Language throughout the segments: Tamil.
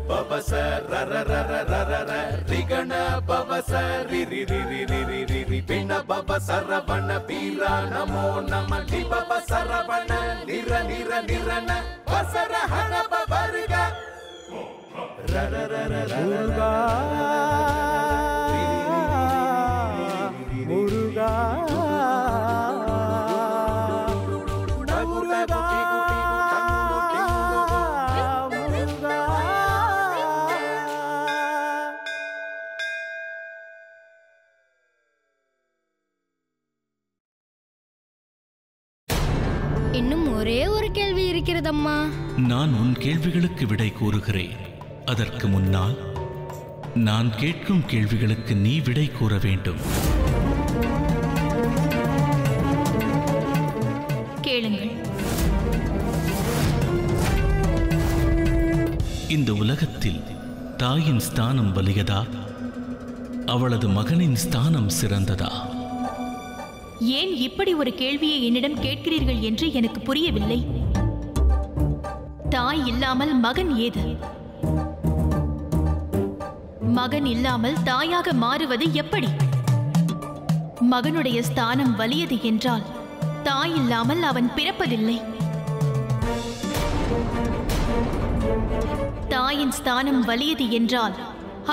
பவச ரர ரர ரர ர ரிகண பவச ரி ரி ரி ரி ரி ரி ரி ரி பிண பவ சரவண வீரா நமோ நம தி பவ சரவண நிர நிர நிரன வசர ஹன பவர்க ரர ரர முருகா முருகா இன்னும் ஒரே ஒரு கேள்வி இருக்கிறதம்மா. நான் உன் கேள்விகளுக்கு விடை கூறுகிறேன். அதற்கு முன்னால் நான் கேட்கும் கேள்விகளுக்கு நீ விடை கூற வேண்டும். கேளுங்கள். இந்த உலகத்தில் தாயின் ஸ்தானம் வலியதா, அவளது மகனின் ஸ்தானம் சிறந்ததா? ஏன் இப்படி ஒரு கேள்வியை என்னிடம் கேட்கிறீர்கள் என்று எனக்கு புரியவில்லை. தாய் இல்லாமல் மகன் ஏது? மகன் இல்லாமல் தாயாக மாறுவது எப்படி? மகனுடைய ஸ்தானம் வலியது என்றால் தாய் இல்லாமல் அவன் பிறப்பதில்லை. தாயின் ஸ்தானம் வலியது என்றால்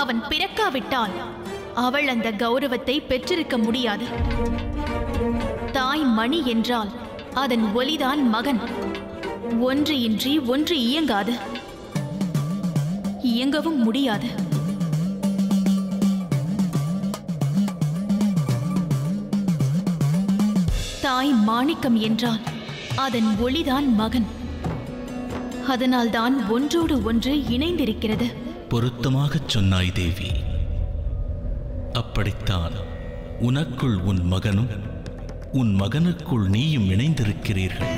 அவன் பிறக்காவிட்டால் அவள் அந்த கௌரவத்தை பெற்றிருக்க முடியாது. தாய் மணி என்றால் அதன் ஒலிதான் மகன். ஒன்று இன்றி ஒன்று இயங்காது, இயங்கவும் முடியாது. தாய் மாணிக்கம் என்றால் அதன் ஒளிதான் மகன். அதனால்தான் ஒன்றோடு ஒன்று இணைந்திருக்கிறது. பொருத்தமாகச் சொன்னாய் தேவி. அப்படித்தான் உனக்குள் உன் மகனும் உன் மகனுக்குள் நீயும் இணைந்திருக்கிறீர்கள்.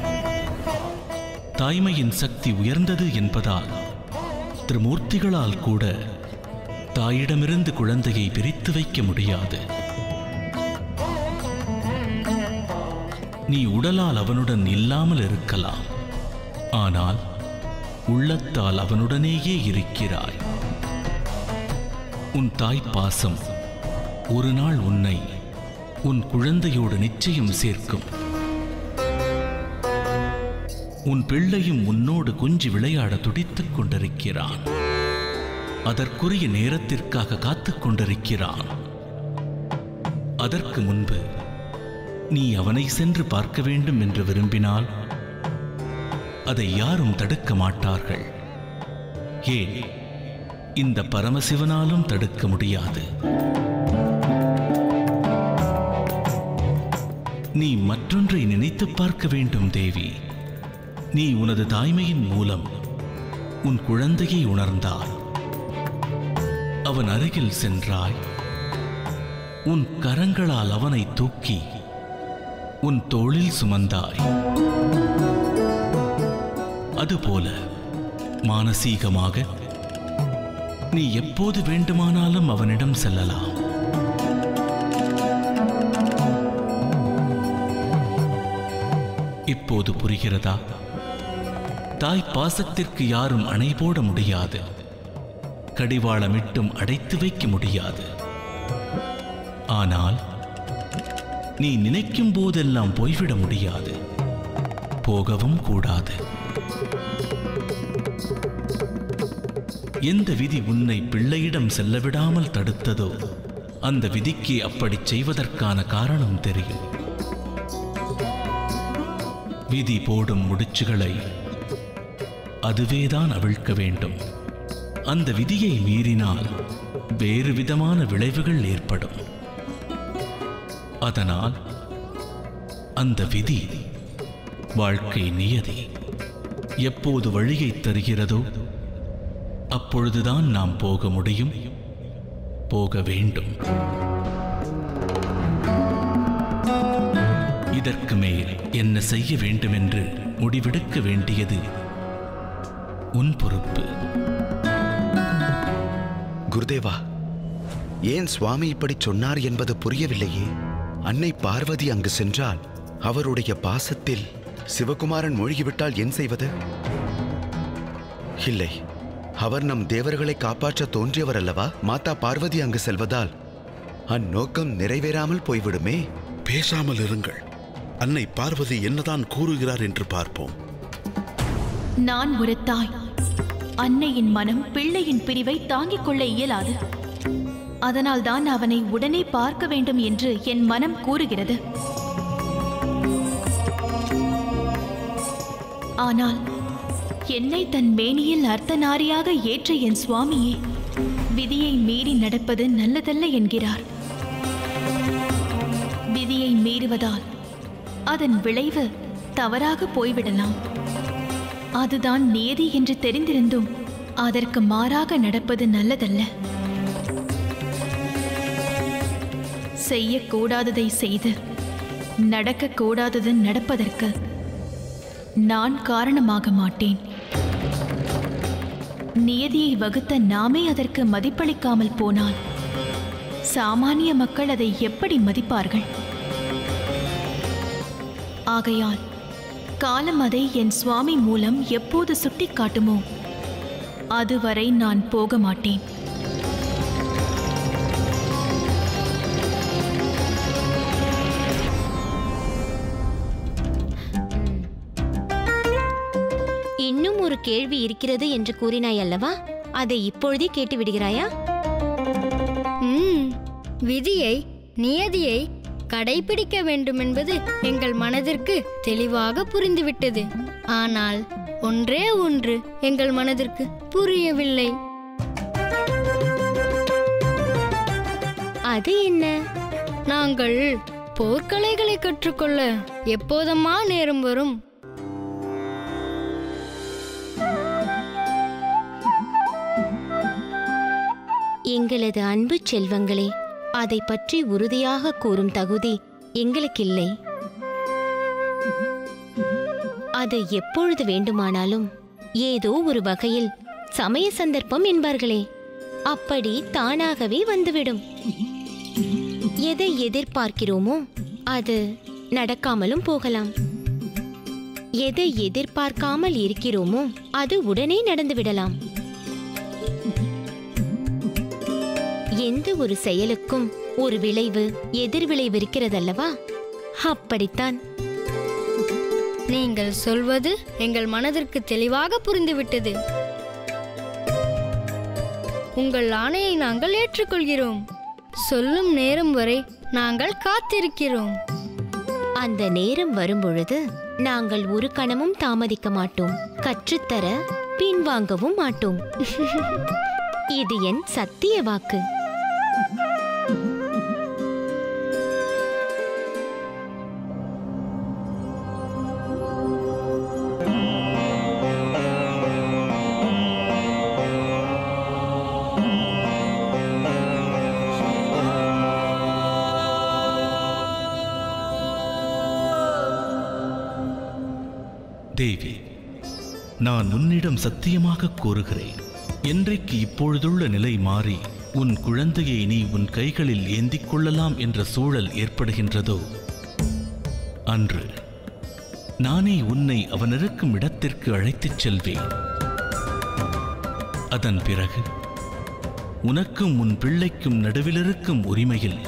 தாய்மையின் சக்தி உயர்ந்தது என்பதால் திரிமூர்த்திகளால் கூட தாயிடமிருந்து குழந்தையை பிரித்து வைக்க முடியாது. நீ உடலால் அவனுடன் இல்லாமல் இருக்கலாம், ஆனால் உள்ளத்தால் அவனுடனேயே இருக்கிறாய். உன் தாய் பாசம் ஒரு நாள் உன்னை உன் குழந்தையோடு நிச்சயம் சேர்க்கும். உன் பிள்ளையும் உன்னோடு கொஞ்சி விளையாட துடித்துக் கொண்டிருக்கிறான். அதற்குரிய நேரத்திற்காக காத்துக் கொண்டிருக்கிறான். அதற்கு முன்பு நீ அவனை சென்று பார்க்க வேண்டும் என்று விரும்பினால் அதை யாரும் தடுக்க மாட்டார்கள். ஏன், இந்த பரமசிவனாலும் தடுக்க முடியாது. நீ மற்றொன்றை நினைத்து பார்க்க வேண்டும் தேவி. நீ உனது தாய்மையின் மூலம் உன் குழந்தையை உணர்ந்தாய். அவன் அருகில் சென்றாய். உன் கரங்களால் அவனை தூக்கி உன் தோளில் சுமந்தாய். அதுபோல மானசீகமாக நீ எப்போது வேண்டுமானாலும் அவனிடம் செல்லலாம். இப்போது புரிகிறதா? தாய் பாசத்திற்கு யாரும் அணை போட முடியாது, கடிவாளமிட்டும் அடைத்து வைக்க முடியாது. ஆனால் நீ நினைக்கும் போதெல்லாம் போய்விட முடியாது, போகவும் கூடாது. எந்த விதி உன்னை பிள்ளையிடம் செல்ல விடாமல் தடுத்ததோ அந்த விதிக்கு அப்படி செய்வதற்கான காரணம் தெரியும். விதி போடும் முடிச்சுகளை அதுவேதான் அவிழ்க்க வேண்டும். அந்த விதியை மீறினால் வேறு விதமான விளைவுகள் ஏற்படும். அதனால் அந்த விதி வாழ்க்கை நியதி. எப்போது வழியை தருகிறதோ அப்பொழுதுதான் நாம் போக முடியும், போக வேண்டும். இதற்கு மேல் என்ன செய்ய வேண்டும் என்று முடிவெடுக்க வேண்டியது உன் பொறுப்பு. குருதேவா, ஏன் சுவாமி இப்படி சொன்னார் என்பது புரியவில்லையே. அன்னை பார்வதி அங்கு சென்றால் அவருடைய பாசத்தில் சிவகுமாரன் மூழ்கிவிட்டால் என் செய்வது? இல்லை, அவர் நம் தேவர்களை காப்பாற்ற தோன்றியவர் அல்லவா? மாதா பார்வதி அங்கு செல்வதால் அந்நோக்கம் நிறைவேறாமல் போய்விடுமே. பேசாமல் இருங்கள். அன்னை பார்வதி என்னதான் கூறுகிறார் என்று பார்ப்போம். நான் ஒரு தாய். அன்னையின் மனம் பிள்ளையின் பிரிவை தாங்கிக் கொள்ள இயலாது. அதனால் தான் அவனை உடனே பார்க்க வேண்டும் என்று என் மனம் கூறுகிறது. ஆனால் என்னை தன் மேனியில் அர்த்தநாரியாக ஏற்ற என் சுவாமியே விதியை மீறி நடப்பது நல்லதல்ல என்கிறார். விதியை மீறுவதால் அதன் விளைவு தவறாக போய்விடலாம். அதுதான் நியதி என்று தெரிந்திருந்தும் அதற்கு மாறாக நடப்பது நல்லதல்ல. செய்யக்கூடாததை செய்து நடக்கக்கூடாதது நடப்பதற்கு நான் காரணமாக மாட்டேன். நியதியை வகுத்த நாமே அதற்கு மதிப்பளிக்காமல் போனால் சாமானிய மக்கள் அதை எப்படி மதிப்பார்கள்? ஆகையால் காலம் அதை என் சுவாமி மூலம் எப்போது சுட்டிக்காட்டுமோ அதுவரை நான் போக மாட்டேன். இன்னும் ஒரு கேள்வி இருக்கிறது என்று கூறினாய் அல்லவா? அதை இப்பொழுதே கேட்டு விடுகிறாயா? விதியை நியதியை கடைபிடிக்க வேண்டும் என்பது எங்கள் மனதிற்கு தெளிவாக புரிந்துவிட்டது. ஆனால் ஒன்றே ஒன்று எங்கள் மனதிற்கு புரியவில்லை. அது என்ன? நாங்கள் போர்க்கலைகளை கற்றுக்கொள்ள எப்போதம்மா நேரம் வரும்? எங்களது அன்பு செல்வங்களே, அதை பற்றி உறுதியாக கூறும் தகுதி எங்களுக்கில்லை. அது எப்பொழுது வேண்டுமானாலும் ஏதோ ஒரு வகையில் சமய சந்தர்ப்பம் என்பார்களே, அப்படி தானாகவே வந்துவிடும். எதை எதிர்பார்க்கிறோமோ அது நடக்காமலும் போகலாம். எதை எதிர்பார்க்காமல் இருக்கிறோமோ அது உடனே நடந்துவிடலாம். எந்த ஒரு செயலுக்கும் ஒரு விளைவு எதிர்விளைவு இருக்கிறதல்லவா? அப்படித்தான். நீங்கள் சொல்வது எங்கள் மனதிற்கு தெளிவாக புரிந்துவிட்டது. உங்கள் ஆணையை நாங்கள் ஏற்றுக்கொள்கிறோம். சொல்லும் நேரம் வரை நாங்கள் காத்திருக்கிறோம். அந்த நேரம் வரும்பொழுது நாங்கள் ஒரு கணமும் தாமதிக்க மாட்டோம். கற்றுத்தர பின்வாங்கவும் மாட்டோம். இது என் சத்திய வாக்கு. தேவி, நான் உன்னிடம் சத்தியமாக கூறுகிறேன், என்றைக்கு இப்பொழுதுள்ள நிலை மாறி உன் குழந்தையை நீ உன் கைகளில் ஏந்திக் கொள்ளலாம் என்ற சூழல் ஏற்படுகின்றதோ அன்று நானே உன்னை அவன் இருக்கும் இடத்திற்கு அழைத்துச் செல்வேன். அதன் பிறகு உனக்கும் உன் பிள்ளைக்கும் நடுவிலிருக்கும் உரிமையில்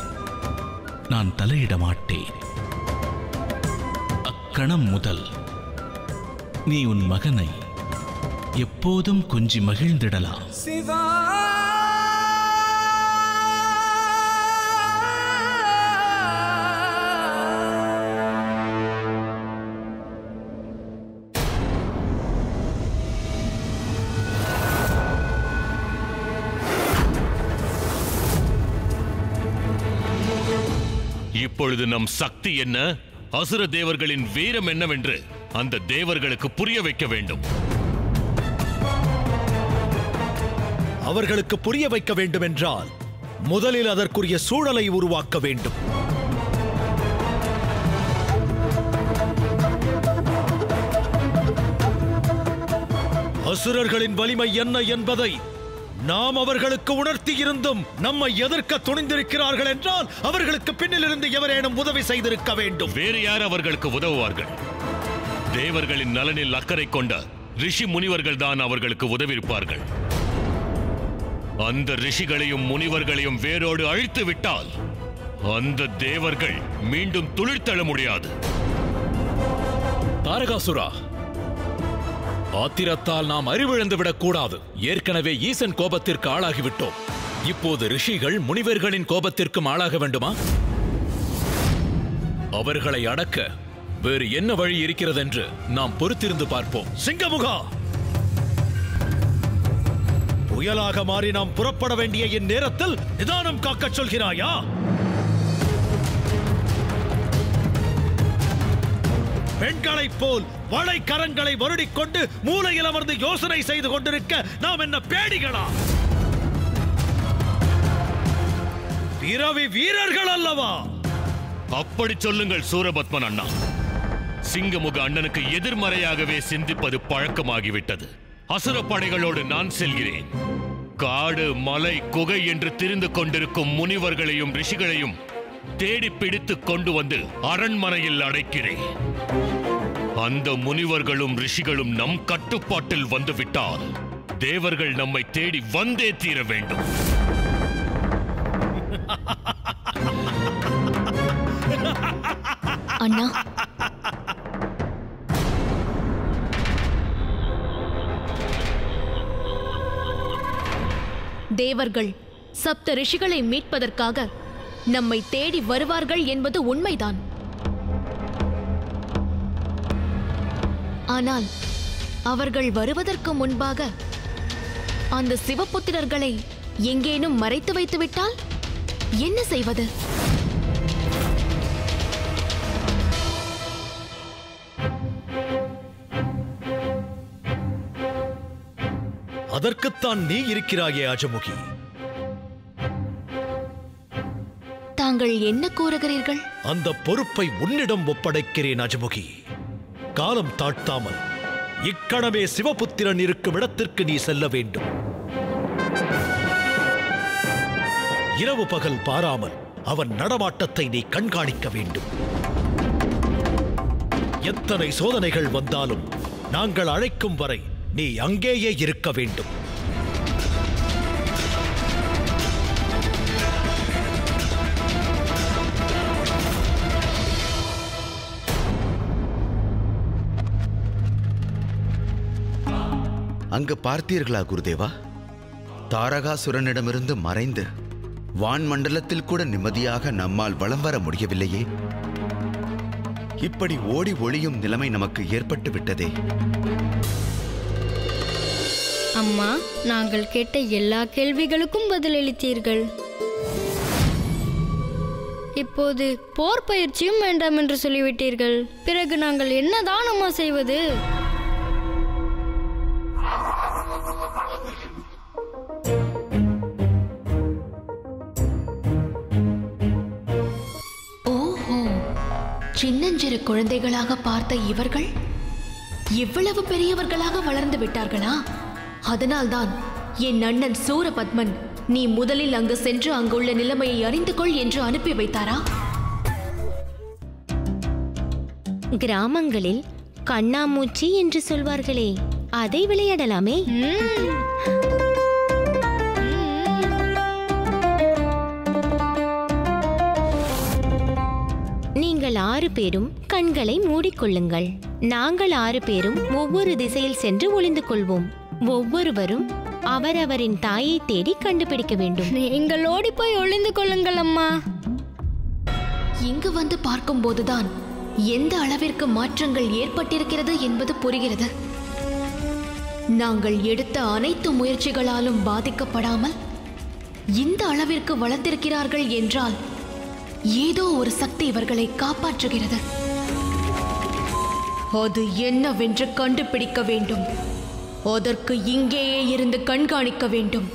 நான் தலையிட மாட்டேன். அக்கணம் முதல் நீ உன் மகனை எப்போதும் கொஞ்சி மகிழ்ந்திடலாம். இப்பொழுது நம் சக்தி என்ன, அசுர தேவர்களின் வீரம் என்னவென்று அந்த தேவர்களுக்கு புரிய வைக்க வேண்டும். அவர்களுக்கு புரிய வைக்க வேண்டும் என்றால் முதலில் அதற்குரிய சூழலை உருவாக்க வேண்டும். அசுரர்களின் வலிமை என்ன என்பதை நாம் அவர்களுக்கு உணர்த்தி இருந்தும் நம்மை எதிர்க்க துணிந்திருக்கிறார்கள் என்றால் அவர்களுக்கு பின்னிலிருந்து எவரேனும் உதவி செய்திருக்க வேண்டும். வேறு யார் அவர்களுக்கு உதவுவார்கள்? தேவர்களின் நலனில் அக்கறை கொண்ட ரிஷி முனிவர்கள் தான் அவர்களுக்கு உதவியிருப்பார்கள். அந்த ரிஷிகளையும் முனிவர்களையும் வேரோடு அழித்து விட்டால் அந்த தேவர்கள் மீண்டும் துளிர்த்தெழ முடியாது. தாரகாசுரா, ஆத்திரத்தால் நாம் அறிவிழந்து விடக்கூடாது. ஏற்கனவே ஈசன் கோபத்திற்கு ஆளாகிவிட்டோம். இப்போது ரிஷிகள் முனிவர்களின் கோபத்திற்கும் ஆளாக வேண்டுமா? அவர்களை அடக்க வேறு என்ன வழி இருக்கிறதென்று நாம் பொறுத்திருந்து பார்ப்போம். சிங்கமுகா, புயலாக மாறி நாம் புறப்பட வேண்டிய இந்நேரத்தில் நிதானம் காக்கச் சொல்கிறாயா? பெண்களைப் போல் வளை கரங்களை வருடிக்கொண்டு மூலையில் அமர்ந்து யோசனை செய்து கொண்டிருக்க நாம் என்ன பேடிகளா? பிறவி வீரர்கள் அல்லவா? அப்படி சொல்லுங்கள் சூரபத்மன் அண்ணா. சிங்கமுக அண்ணனுக்கு எதிர்மறையாகவே சிந்திப்பது பழக்கமாகிவிட்டது. அசுர படைகளோடு நான் செல்கிறேன். காடு, மலை, குகை என்று திரிந்து கொண்டிருக்கும் முனிவர்களையும் ரிஷிகளையும் தேடி பிடித்து கொண்டு வந்து அரண்மனையில் அடைக்கிறேன். அந்த முனிவர்களும் ரிஷிகளும் நம் கட்டுப்பாட்டில் வந்துவிட்டால் தேவர்கள் நம்மை தேடி வந்தே தீர வேண்டும். அண்ணா, தேவர்கள் சப்த ரிஷிகளை மீட்பதற்காக நம்மை தேடி வருவார்கள் என்பது உண்மைதான். ஆனால் அவர்கள் வருவதற்கு முன்பாக அந்த சிவபுத்திரர்களை எங்கேனும் மறைத்து வைத்து விட்டால் என்ன செய்வது? அதற்குத்தான் நீ இருக்கிறாயே அஜமுகி. தாங்கள் என்ன கூறுகிறீர்கள்? அந்த பொறுப்பை உன்னிடம் ஒப்படைக்கிறேன் அஜமுகி. காலம் தாழ்த்தாமல் இக்கணமே சிவபுத்திரன் இருக்கும் இடத்திற்கு நீ செல்ல வேண்டும். இரவு பகல் பாராமல் அவன் நடமாட்டத்தை நீ கண்காணிக்க வேண்டும். எத்தனை சோதனைகள் வந்தாலும் நாங்கள் அழைக்கும் வரை நீ அங்கேயே இருக்க வேண்டும். அங்கு பார்த்தீர்களா குருதேவா? தாரகாசுரனிடமிருந்து மறைந்து வான்மண்டலத்தில் கூட நிம்மதியாக நம்மால் வலம் வர முடியவில்லையே. இப்படி ஓடி ஒளியும் நிலைமை நமக்கு ஏற்பட்டு விட்டதே. அம்மா, நாங்கள் கேட்ட எல்லா கேள்விகளுக்கும் பதிலளித்தீர்கள். இப்போது போர் பயிற்சியும் வேண்டாம் என்று சொல்லிவிட்டீர்கள். பிறகு நாங்கள் என்னதான் அம்மா செய்வது? ஓஹோ, சின்னஞ்சிறு குழந்தைகளாக பார்த்த இவர்கள் இவ்வளவு பெரியவர்களாக வளர்ந்து விட்டார்களா? அதனால்தான் என் அண்ணன் சூரபத்மன் நீ முதலில் அங்கு சென்று அங்குள்ள நிலைமையை அறிந்து கொள் என்று அனுப்பி வைத்தாரா? கிராமங்களில் கண்ணாமூச்சி என்று சொல்வார்களே, அதை விளையாடலாமே. நீங்கள் 6 பேரும் கண்களை மூடிக்கொள்ளுங்கள். நாங்கள் 6 பேரும் ஒவ்வொரு திசையில் சென்று ஒளிந்து கொள்வோம். ஒவ்வொருவரும் அவரவரின் தாயை தேடி கண்டுபிடிக்க வேண்டும். நீங்கள் ஓடி போய் ஒளிந்து கொள்ளுங்கள் அம்மா. இங்கு வந்து பார்க்கும்போதுதான் எந்த அளவிற்கு மாற்றங்கள் ஏற்பட்டிருக்கிறது என்பது புரிகிறது. நாங்கள் எடுத்த அனைத்து முயற்சிகளாலும் பாதிக்கப்படாமல் இந்த அளவிற்கு வளர்ந்திருக்கிறார்கள் என்றால் ஏதோ ஒரு சக்தி இவர்களை காப்பாற்றுகிறது. அது என்னவென்று கண்டுபிடிக்க வேண்டும். அதற்கு இங்கேயே இருந்து கண்காணிக்க வேண்டும்.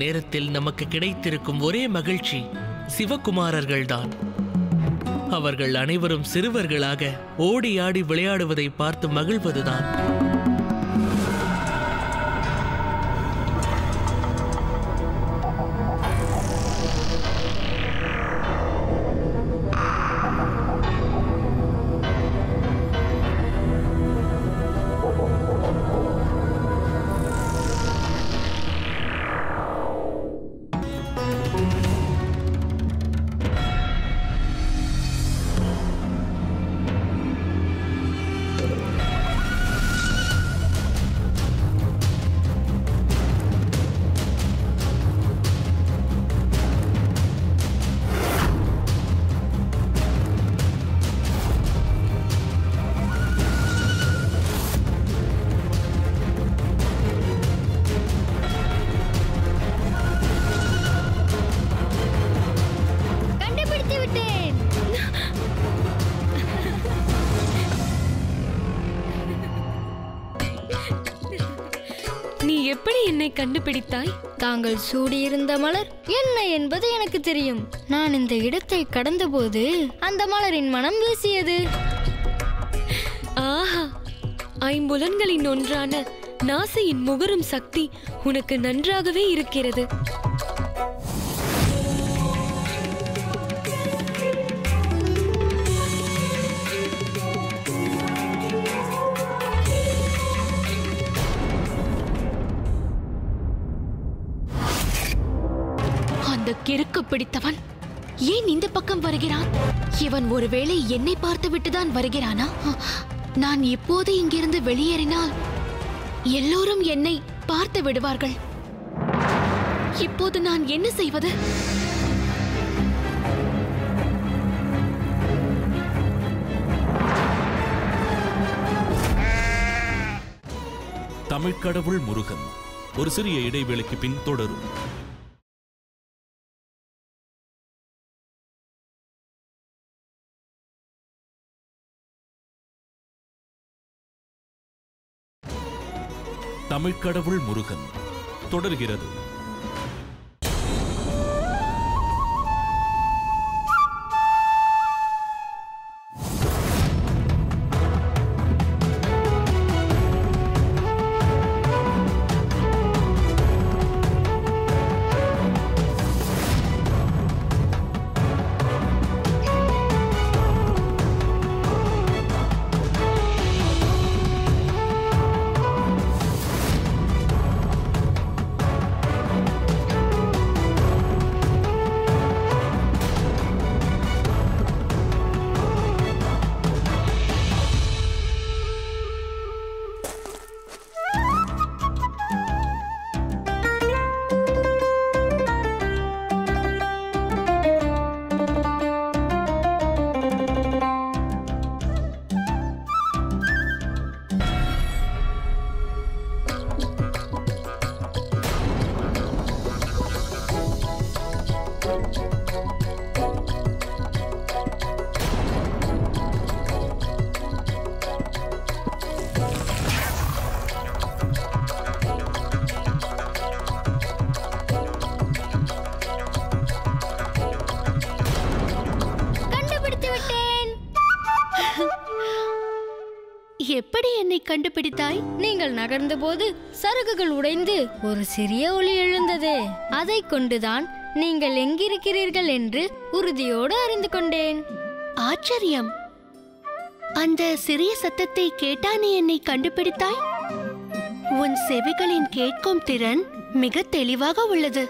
நேரத்தில் நமக்கு கிடைத்திருக்கும் ஒரே மகிழ்ச்சி சிவகுமாரர்கள்தான். அவர்கள் அனைவரும் சிறுவர்களாக ஓடி ஆடி விளையாடுவதை பார்த்து மகிழ்வதுதான். கண்டுபிடித்தாய்? தாங்கள் சூடியிருந்த மலர் என்ன என்பது எனக்கு தெரியும். நான் இந்த இடத்தை கடந்தபோது அந்த மலரின் மனம் வீசியது. ஆஹா, ஐம்புலன்களின் ஒன்றான நாசையின் முகரும் சக்தி உனக்கு நன்றாகவே இருக்கிறது. கிறுக்கு பிடித்தவன் ஏன் இந்த பக்கம் வருகிறான்? இவன் ஒருவேளை என்னை பார்த்துவிட்டுதான் வருகிறானா? நான் இப்போது இங்கிருந்து வெளியேறினால் எல்லோரும் என்னை பார்த்து விடுவார்கள். இப்போது நான் என்ன செய்வது? தமிழ்க்கடவுள் முருகன் ஒரு சிறிய இடைவேளைக்கு பின் தொடரும். தமிழ்க்கடவுள் முருகன் தொடர்கிறது. எப்படி என்னை கண்டுபிடித்தாய்? நீங்கள் நகர்ந்தபோது சருகுகள் உடைந்து ஒரு சிறிய ஒலி எழுந்தது. அதை கொண்டுதான் நீங்கள் எங்கிருக்கிறீர்கள் என்று உறுதியோடு அறிந்து கொண்டேன். ஆச்சரியம்! அந்த சிறிய சத்தத்தை கேட்டா நீ என்னை கண்டுபிடித்தாய்? உன் செவிகளின் கேட்கும் திறன் மிக தெளிவாக உள்ளது.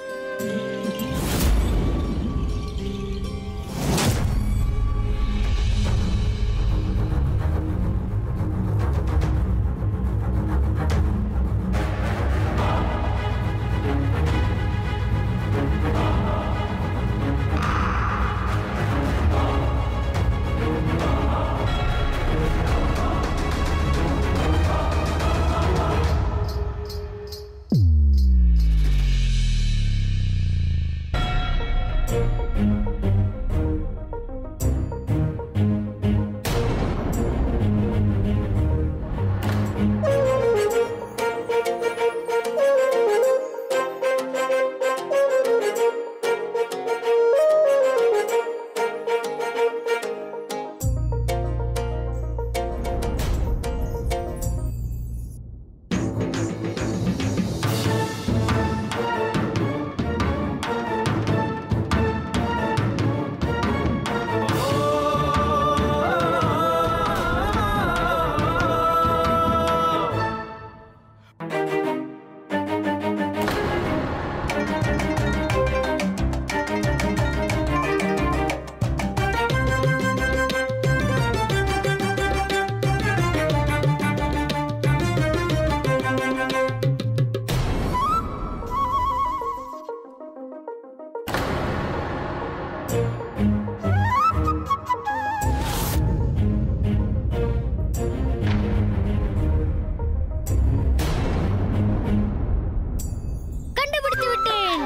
கண்டுபிடித்து விட்டேன்.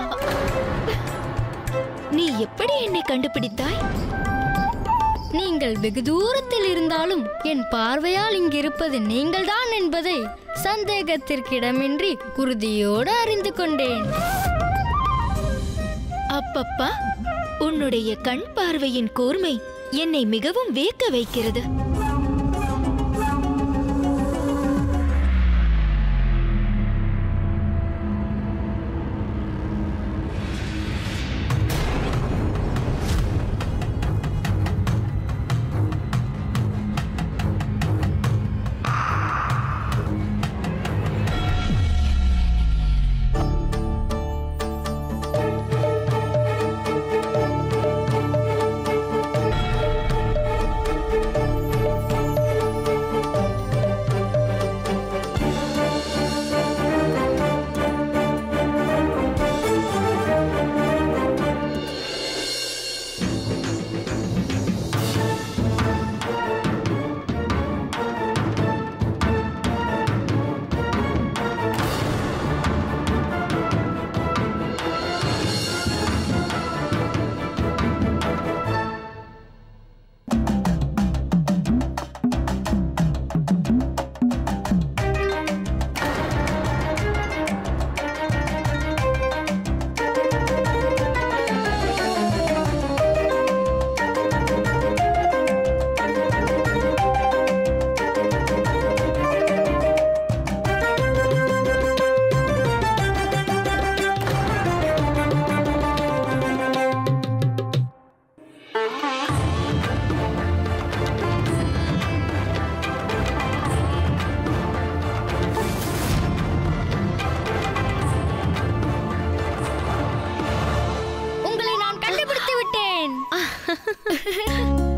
நீ எப்படி என்னை கண்டுபிடித்தாய்? நீங்கள் வெகு தூரத்தில் இருந்தாலும் என் பார்வையால் இங்கிருப்பது நீங்கள்தான் என்பதை சந்தேகத்திற்கிடமின்றி உறுதியோடு அறிந்து கொண்டேன். அப்பப்பா, உன்னுடைய கண் பார்வையின் கூர்மை என்னை மிகவும் வியக்க வைக்கிறது.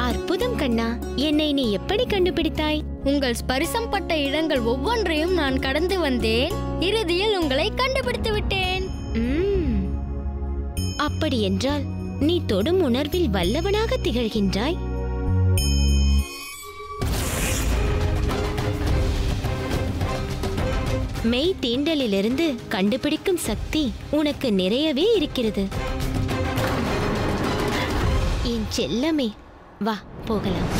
அற்புதம் கண்ணா, என்னை நீ எப்படி கண்டுபிடித்தாய்? உங்கள் ஸ்பரிசம் பட்ட இடங்கள் ஒவ்வொன்றையும் நான் கடந்து வந்தேன். இறுதியில் உங்களை கண்டுபிடித்து விட்டேன். அப்படி என்றால் நீ தொடும் உணர்வில் வல்லவனாக திகழ்கின்றாய். மெய் தீண்டலிலிருந்து கண்டுபிடிக்கும் சக்தி உனக்கு நிறையவே இருக்கிறது. என் செல்லமே, வா போகலாம்.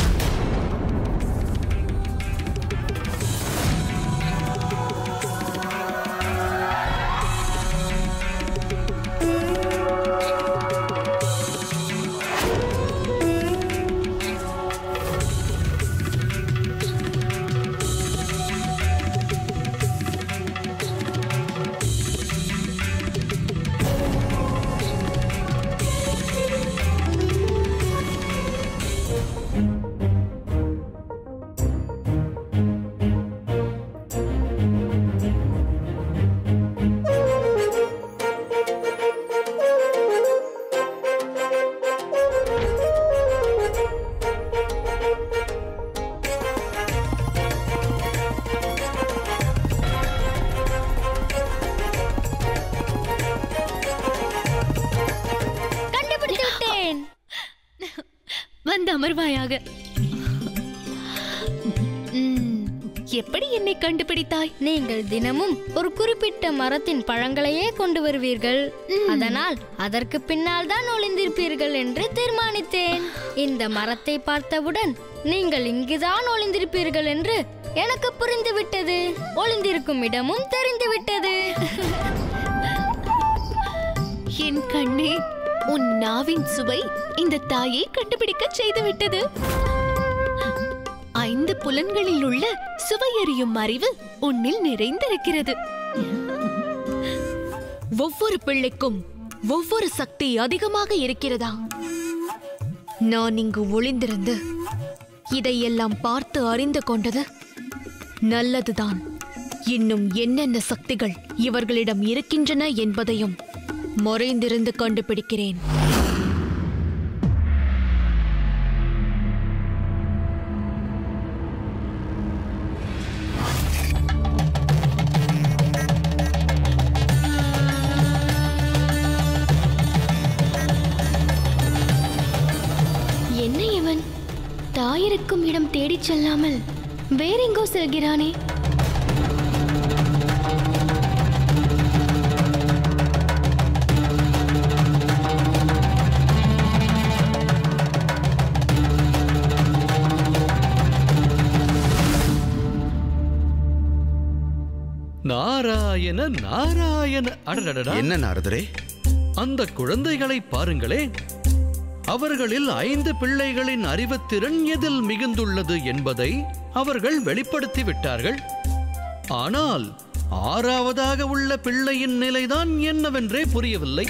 வந்து அமர்வாயாக. எப்படி என்னை கண்டுபிடித்தாய்? நீங்கள் தினமும் ஒரு குறிப்பிட்ட மரத்தின் பழங்களையே கொண்டு வருவீர்கள். அதனால் அதற்கு பின்னால் தான் ஒளிந்திருப்பீர்கள் என்று தீர்மானித்தேன். இந்த மரத்தை பார்த்தவுடன் நீங்கள் இங்குதான் ஒளிந்திருப்பீர்கள் என்று எனக்கு புரிந்துவிட்டது. ஒளிந்திருக்கும் இடமும் தெரிந்துவிட்டது. என் கண்ணே, உன் நாவின் சுவை இந்த தாயை கண்டுபிடிக்க செய்துவிட்டது. 5 புலன்களில் உள்ள சுவையறியும் அறிவு உன்னில் நிறைந்திருக்கிறது. ஒவ்வொரு பிள்ளைக்கும் ஒவ்வொரு சக்தி அதிகமாக இருக்கிறதா? நான் இங்கு ஒளிந்திருந்து இதையெல்லாம் பார்த்து அறிந்து கொண்டது நல்லதுதான். இன்னும் என்னென்ன சக்திகள் இவர்களிடம் இருக்கின்றன என்பதையும் மறைந்திருந்து கண்டுபிடிக்கிறேன். தாயிருக்கும் இடம் தேடிச் செல்லாமல் வேறெங்கோ செல்கிறானே. நாராயண நாராயண. அடடடா, என்ன நாரதரே? அந்த குழந்தைகளை பாருங்களே. அவர்களில் 5 பிள்ளைகளின் அறிவுத்திறன் எதில் மிகுந்துள்ளது என்பதை அவர்கள் வெளிப்படுத்தி விட்டார்கள். ஆனால் 6வதாக உள்ள பிள்ளையின் நிலைதான் என்னவென்றே புரியவில்லை.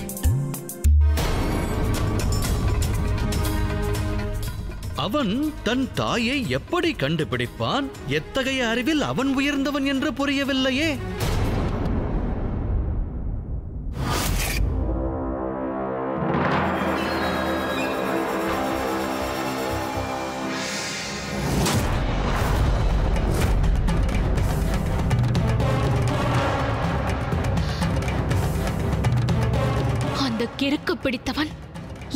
அவன் தன் தாயை எப்படி கண்டுபிடிப்பான்? எத்தகைய அறிவில் அவன் உயர்ந்தவன் என்று புரியவில்லையே. அந்த கிறுக்கு பிடித்தவன்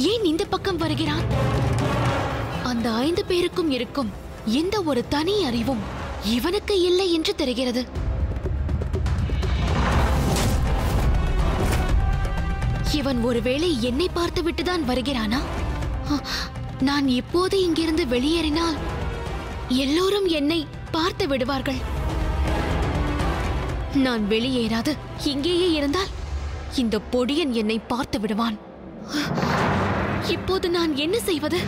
ஏன் இந்த பக்கம் வருகிறான்? அந்த 5 பேருக்கும் இருக்கும் எந்த ஒரு தனி அறிவும் இவனுக்கு இல்லை என்று தெரிகிறது. இவன் ஒருவேளை என்னை பார்த்துவிட்டுதான் வருகிறானா? நான் இப்போது இங்கிருந்து வெளியேறினால் எல்லோரும் என்னை பார்த்து விடுவார்கள். நான் வெளியேறாது இங்கேயே இருந்தால் இந்த பொடியன் என்னை பார்த்து விடுவான். இப்போது நான் என்ன செய்வது?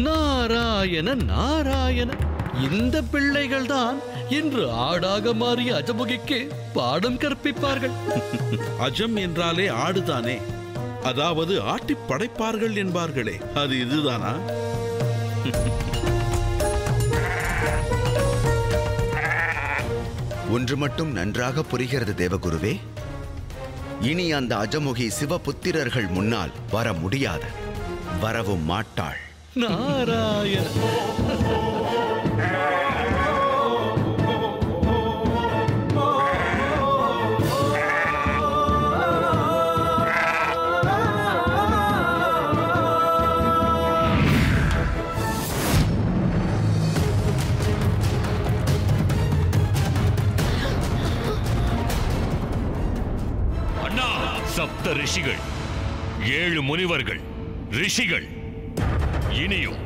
நாராயண நாராயண. இந்த பிள்ளைகள்தான் இன்று ஆடாக மாறிய அஜமுகிக்கு பாடம் கற்பிப்பார்கள். அஜம் என்றாலே ஆடுதானே, அதாவது ஆட்டி படைப்பார்கள் என்பார்களே, அது இதுதானா? ஒன்று மட்டும் நன்றாக புரிகிறது தேவகுருவே. இனி அந்த அஜமுகி சிவபுத்திரர்கள் முன்னால் வர முடியாது, வரவும் மாட்டாள். நாராயண. அண்ணா, சப்த ரிஷிகள், 7 முனிவர்கள், ரிஷிகள், இனியும்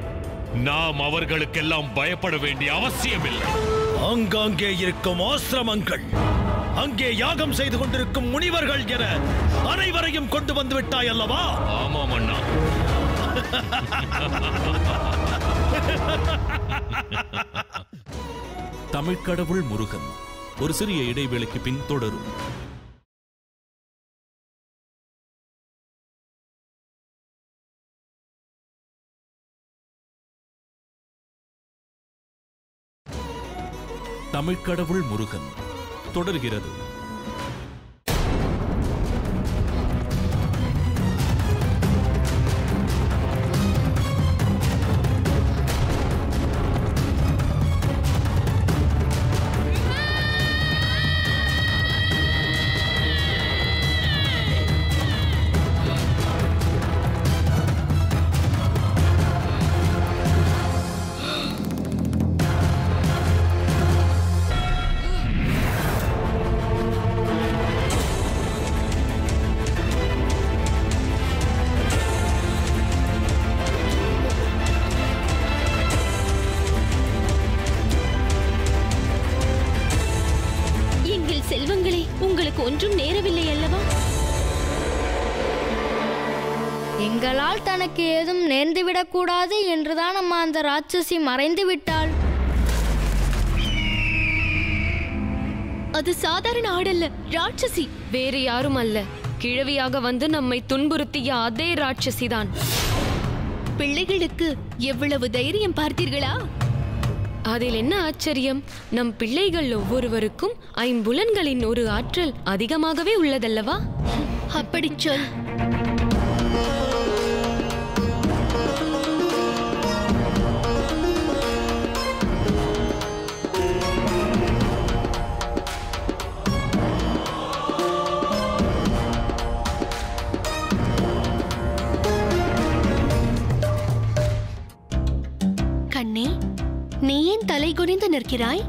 நாம் அவர்களுக்கெல்லாம் பயப்பட வேண்டிய அவசியமில்லை. ஆங்காங்கே இருக்கும் ஆசிரமங்கள், அங்கே யாகம் செய்து கொண்டிருக்கும் முனிவர்கள் என அனைவரையும் கொண்டு வந்து விட்டாய் அல்லவா? ஆமாம் அண்ணா. தமிழ்க்கடவுள் முருகன் ஒரு சிறிய இடைவேளைக்கு பின் தொடரும். தமிழ்க்கடவுள் முருகன் தொடர்கிறது. உங்களுக்கு ஒன்றும் நேரவில்லை அல்லவா? எங்களால் தனக்கு ஏதும் நேர்ந்துவிடக் கூடாது என்றுதான் அம்மா அந்த ராட்சசி மறைந்து விட்டாள். அது சாதாரண ஆடல்ல, ராட்சசி. வேறு யாரும் அல்ல, கிழவியாக வந்து நம்மை துன்புறுத்திய அதே ராட்சசிதான். பிள்ளைகளுக்கு எவ்வளவு தைரியம் பார்த்தீர்களா? அதில் என்ன ஆச்சரியம்? நம் பிள்ளைகள் ஒவ்வொருவருக்கும் ஐம்புலன்களின் ஒரு ஆற்றல் அதிகமாகவே உள்ளதல்லவா? அப்படி சொல். கண்ணே, நீ ஏன் தலை குனிந்து நிற்கிறாய்?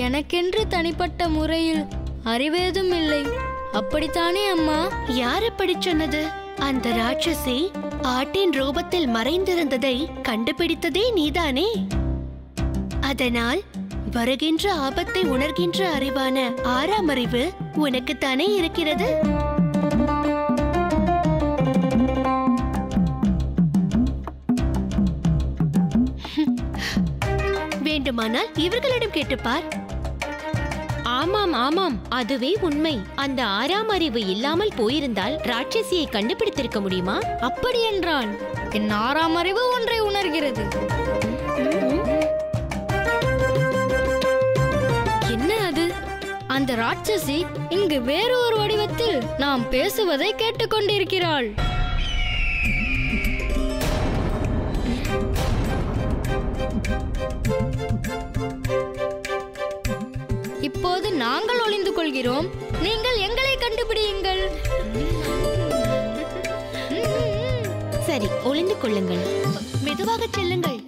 எனக்கென்று தனிப்பட்ட முறையில் அறிவேதும் இல்லை. அப்படித்தானே அம்மா? யார் அப்படி சொன்னது? அந்த ராட்சசி ஆட்டின் ரூபத்தில் மறைந்திருந்ததை கண்டுபிடித்ததே நீதானே. அதனால் வருகின்ற ஆபத்தை உணர்கின்ற அறிவான ஆறாம் அறிவு உனக்குத்தானே இருக்கிறது. வேண்டுமானால் இவர்களிடம் கேட்டுப்பார். ஆமாம் ஆமாம், அதுவே உண்மை. அந்த ஆறாம் அறிவு இல்லாமல் போயிருந்தால் ராட்சசியை கண்டுபிடித்திருக்க முடியுமா? அப்படி என்றால் என் ஆறாம் அறிவு ஒன்றை உணர்கிறது. என்ன அது? அந்த ராட்சசி இங்கு வேறு ஒரு வடிவத்தில் நாம் பேசுவதை கேட்டுக்கொண்டிருக்கிறாள். இப்போது நாங்கள் ஒளிந்து கொள்கிறோம், நீங்கள் எங்களை கண்டுபிடியுங்கள். சரி, ஒளிந்து கொள்ளுங்கள். மெதுவாக செல்லுங்கள்.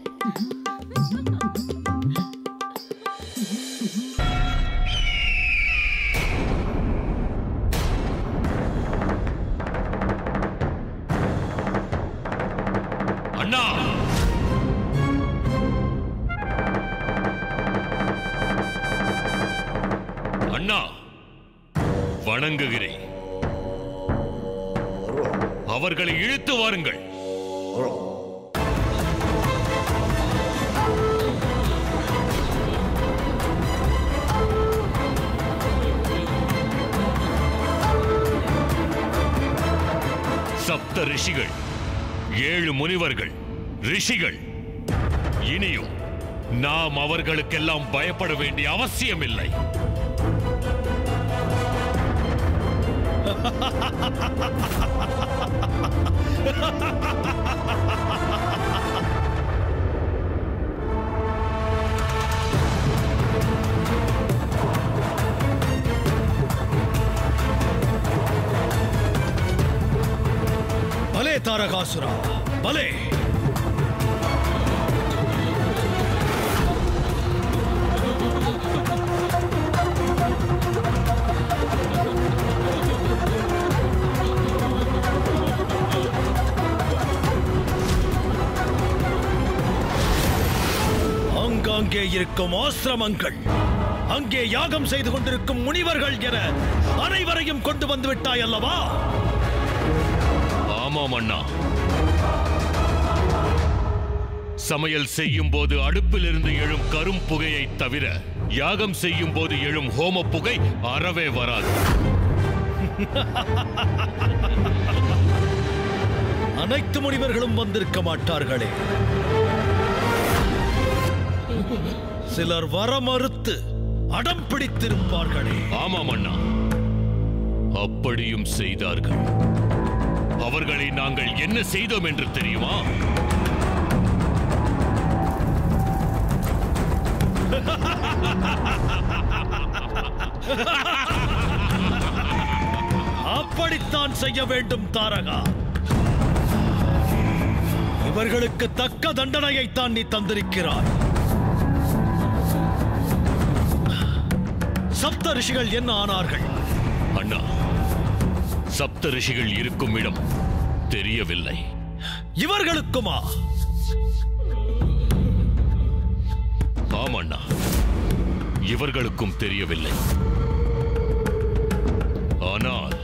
அண்ணா, அண்ணா, வணங்குகிறேன். அவர்களை இழுத்து வாருங்கள். சப்த ரிஷிகள், 7 முனிவர்கள், ரிஷிகள். இனியும் நாம் அவர்களுக்கெல்லாம் பயப்பட வேண்டிய அவசியமில்லை. பலே தாரகாசுரா, பலே! அங்கே இருக்கும் ஆசிரமங்கள், அங்கே யாகம் செய்து கொண்டிருக்கும் முனிவர்கள் என அனைவரையும் கொண்டு வந்து விட்டாய் அல்லவா? ஆமாம் அண்ணா. சமையல் செய்யும் போது அடுப்பிலிருந்து எழும் கரும் புகையை தவிர யாகம் செய்யும் போது எழும் ஹோம புகை அறவே வராது. அனைத்து முனிவர்களும் வந்திருக்க மாட்டார்களே. சிலர் வர மறுத்து அடம் பிடித்திருப்பார்களே. ஆமாம் அண்ணா, அப்படியும் செய்தார்கள். அவர்களை நாங்கள் என்ன செய்தோம் என்று தெரியுமா? அப்படித்தான் செய்ய வேண்டும் தாரகா. இவர்களுக்கு தக்க தண்டனையைத்தான் நீ தந்திருக்கிறாய். சப்த ரிஷிகள் என்ன ஆனார்கள்? அண்ணா, சப்த ரிஷிகள் இருக்கும் இடம் தெரியவில்லை. இவர்களுக்குமா? ஆமண்ணா, இவர்களுக்கும் தெரியவில்லை. ஆனால்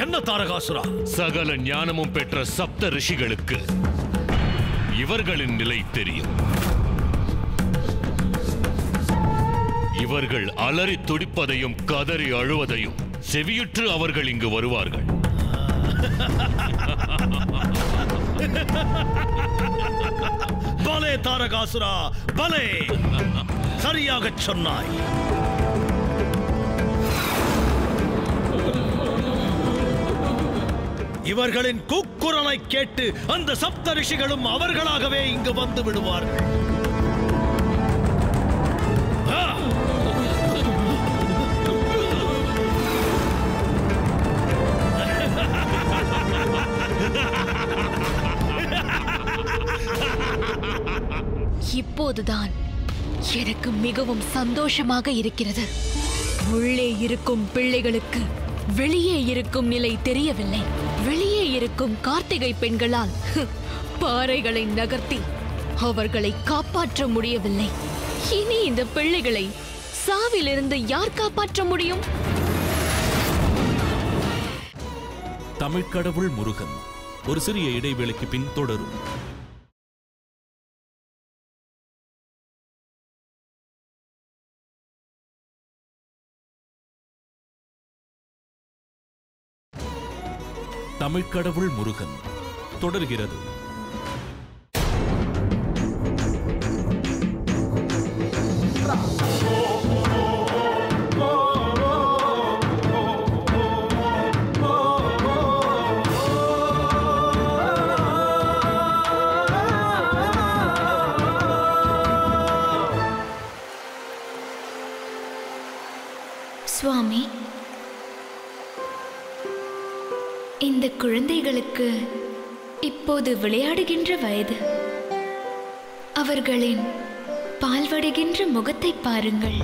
என்ன தாரகாசுரா? சகல ஞானமும் பெற்ற சப்த ரிஷிகளுக்கு இவர்களின் நிலை தெரியும். இவர்கள் அலறி துடிப்பதையும் கதறி அழுவதையும் செவியுற்று அவர்கள் இங்கு வருவார்கள். பலே தாரகாசுரா, பலே! சரியாகச் சொன்னாய். இவர்களின் கூக்குரலை கேட்டு அந்த சப்த ரிஷிகளும் அவர்களாகவே இங்கு வந்து விடுவார்கள். இப்போதுதான் எனக்கு மிகவும் சந்தோஷமாக இருக்கிறது. உள்ளே இருக்கும் பிள்ளைகளுக்கு வெளியே இருக்கும் நிலை தெரியவில்லை. வெளியே இருக்கும் கார்த்திகை பெண்களால் பாறைகளை நகர்த்தி அவர்களை காப்பாற்ற முடியவில்லை. இனி இந்த பிள்ளைகளை சாவிலிருந்து யார் காப்பாற்ற முடியும்? தமிழ்க்கடவுள் முருகன் ஒரு சிறிய இடைவேளைக்கு பின் தொடரும். தமிழ்க்கடவுள் முருகன் தொடர்கிறது. சுவாமி, இந்த குழந்தைகளுக்கு இப்போது விளையாடுகின்ற வயது. அவர்களின் பால்வடுகின்ற முகத்தை பாருங்கள்.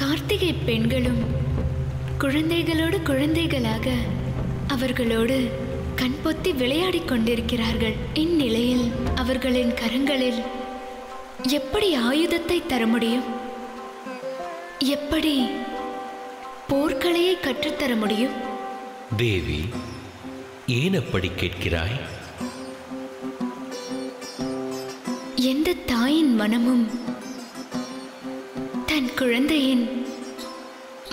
கார்த்திகை பெண்களும் குழந்தைகளோடு குழந்தைகளாக அவர்களோடு கண் பொத்தி விளையாடிக் கொண்டிருக்கிறார்கள். இந்நிலையில் அவர்களின் கரங்களில் எப்படி ஆயுதத்தை தர முடியும்? எப்படி போர்க்கலையை கற்றுத்தர முடியும்? தேவி, ஏன் அப்படி கேட்கிறாய்? எந்த தாயின் மனமும் தன் குழந்தையின்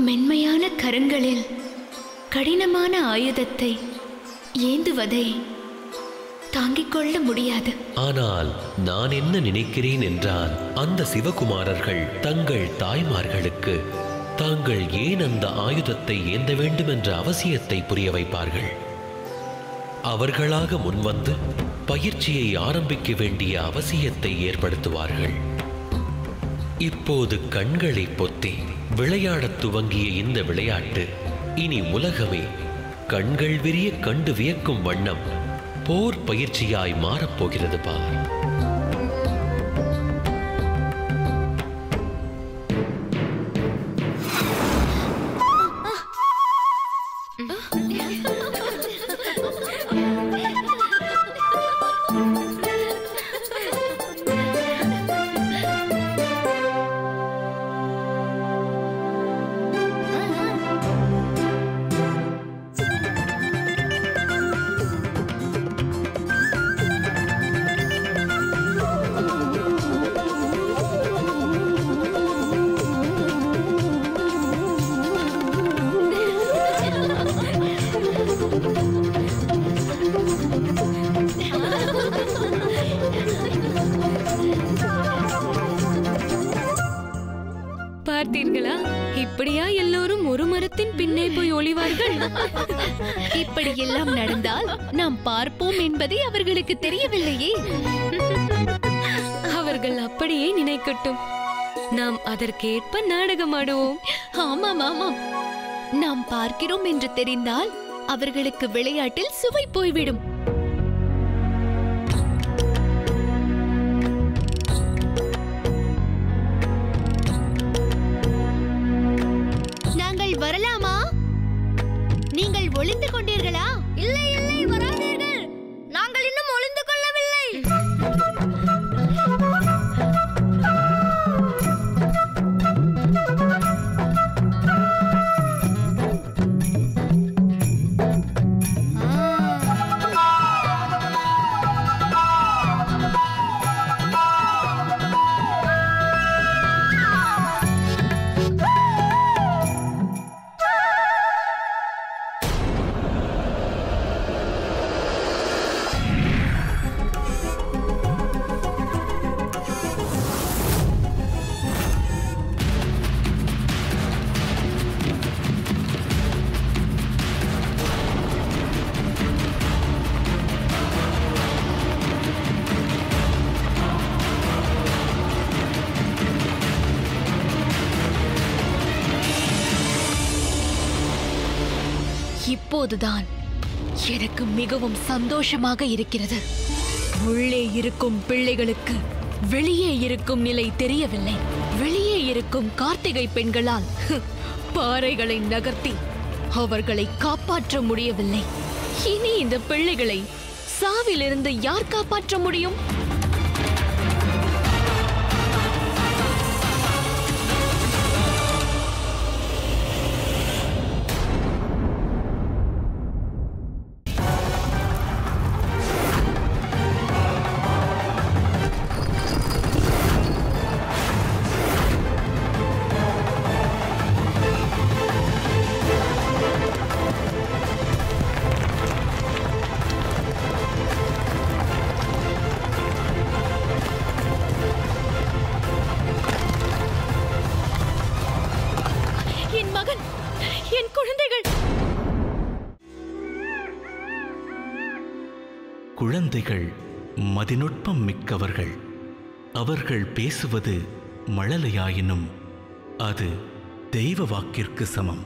மென்மையான கரங்களில் கடினமான ஆயுதத்தை ஏந்துவதை தாங்கிக் கொள்ள முடியாது. ஆனால் நான் என்ன நினைக்கிறேன் என்றால், அந்த சிவகுமாரர்கள் தங்கள் தாய்மார்களுக்கு தாங்கள் ஏன் அந்த ஆயுதத்தை ஏந்த வேண்டும் என்ற அவசியத்தை புரிய வைப்பார்கள். அவர்களாக முன்வந்து பயிற்சியை ஆரம்பிக்க வேண்டிய அவசியத்தை ஏற்படுத்துவார்கள். இப்போது கண்களை பொத்தி விளையாடத் துவங்கிய இந்த விளையாட்டு இனி உலகமே கண்கள் விரிய கண்டு வியக்கும் வண்ணம் போர் பயிற்சியாய் மாறப்போகிறது பார். பார்த்தீர்களா? இப்படியா எல்லோரும் ஒரு மரத்தின் பின்னே போய் ஒளிவார்கள்? இப்படி எல்லாம் நடந்தால் நாம் பார்ப்போம் என்பதை அவர்களுக்கு தெரியவில்லையே. அவர்கள் அப்படியே நினைக்கட்டும். நாம் அதற்கேற்ப நாடகமாடுவோம். ஆமாம் ஆமாம், நாம் பார்க்கிறோம் என்று தெரிந்தால் அவர்களுக்கு விளையாட்டில் சுவை போய்விடும். நாங்கள் வரலாமா? நீங்கள் ஒளிந்து கொண்டீர்களா? இல்லை இல்லை, வராதீர்கள். நாங்கள் இன்னும் ஒளிந்து கொள்ளவில்லை. இப்போதுதான் எனக்கு மிகவும் சந்தோஷமாக இருக்கிறது. உள்ளே இருக்கும் பிள்ளைகளுக்கு வெளியே இருக்கும் நிலை தெரியவில்லை. வெளியே இருக்கும் கார்த்திகை பெண்களால் பாறைகளை நகர்த்தி அவர்களை காப்பாற்ற முடியவில்லை. இனி இந்த பிள்ளைகளை சாவிலிருந்து யார் காப்பாற்ற முடியும்? குழந்தைகள் மதிநுட்பம் மிக்கவர்கள். அவர்கள் பேசுவது மழலையாயினும் அது தெய்வ வாக்கிற்கு சமம்.